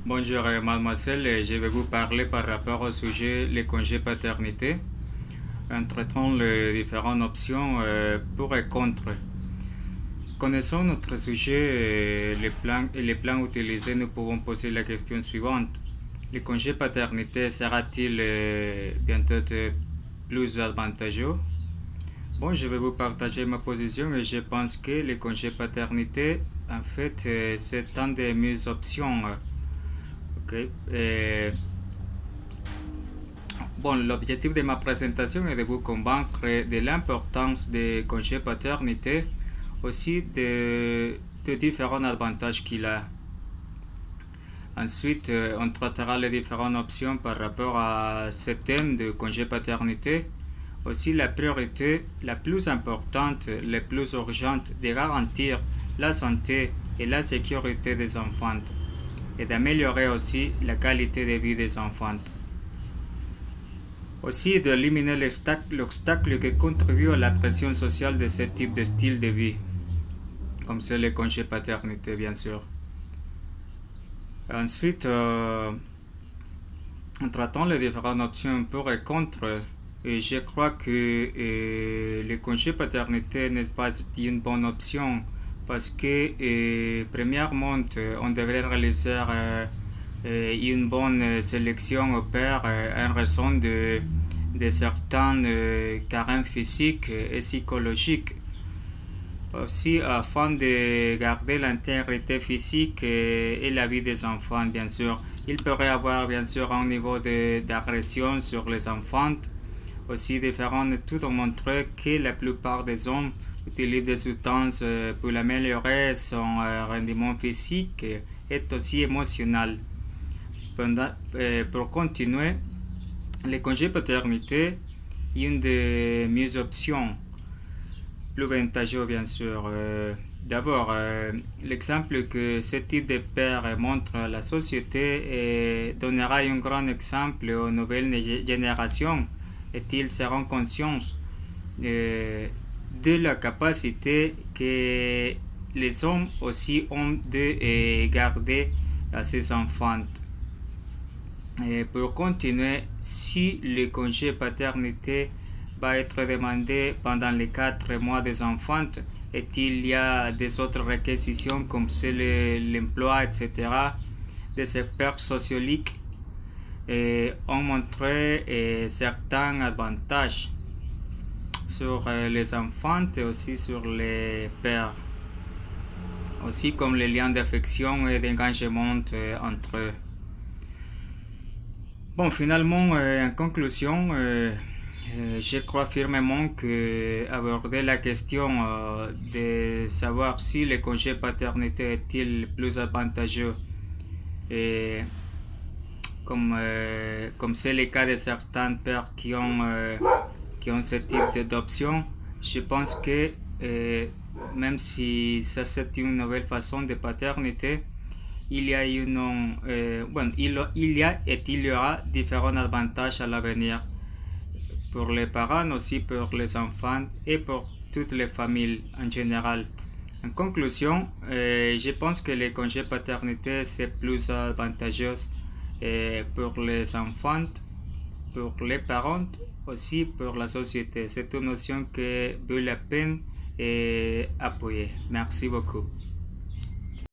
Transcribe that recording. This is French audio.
Bonjour mademoiselle, je vais vous parler par rapport au sujet les congés paternité en traitant les différentes options pour et contre. Connaissant notre sujet et les plans utilisés, nous pouvons poser la question suivante. Le congé paternité sera-t-il bientôt plus avantageux? Bon, je vais vous partager ma position et je pense que le congé paternité, en fait, c'est une des mieux options. Ok. Bon, l'objectif de ma présentation est de vous convaincre de l'importance des congés paternité, aussi de différents avantages qu'il a. Ensuite, on traitera les différentes options par rapport à ce thème de congé paternité. Aussi, la priorité la plus importante, la plus urgente de garantir la santé et la sécurité des enfants et d'améliorer aussi la qualité de vie des enfants. Aussi d'éliminer l'obstacle qui contribue à la pression sociale de ce type de style de vie, comme c'est le congé paternité bien sûr. Ensuite, en traitant les différentes options pour et contre, je crois que le congé paternité n'est pas une bonne option parce que, premièrement, on devrait réaliser une bonne sélection au père en raison de certains carences physiques et psychologiques. Aussi, afin de garder l'intégrité physique et la vie des enfants, bien sûr. Il pourrait y avoir, bien sûr, un niveau d'agression sur les enfants. Aussi, différentes études ont montré que la plupart des hommes utilisent des substances pour améliorer son rendement physique et aussi émotionnel. Pour continuer, le congé paternité est une des mieux options, plus avantageux bien sûr. D'abord, l'exemple que ce type de père montre à la société donnera un grand exemple aux nouvelles générations et ils seront conscients de la capacité que les hommes aussi ont de garder à ses enfants. Et pour continuer, si le congé paternité va être demandé pendant les 4 mois des enfants et il y a des autres réquisitions comme c'est l'emploi, etc., des experts sociologiques ont montré certains avantages sur les enfants et aussi sur les pères, aussi comme les liens d'affection et d'engagement entre eux. Bon, finalement, en conclusion, je crois fermement que aborder la question de savoir si le congé paternité est-il plus avantageux, et comme c'est le cas de certains pères qui ont ce type d'option, je pense que même si ça c'est une nouvelle façon de paternité, il y a il y aura différents avantages à l'avenir pour les parents, aussi pour les enfants et pour toutes les familles en général. En conclusion, je pense que le congé paternité c'est plus avantageux pour les enfants, pour les parents, aussi pour la société. C'est une notion que vaut la peine appuyer. Merci beaucoup.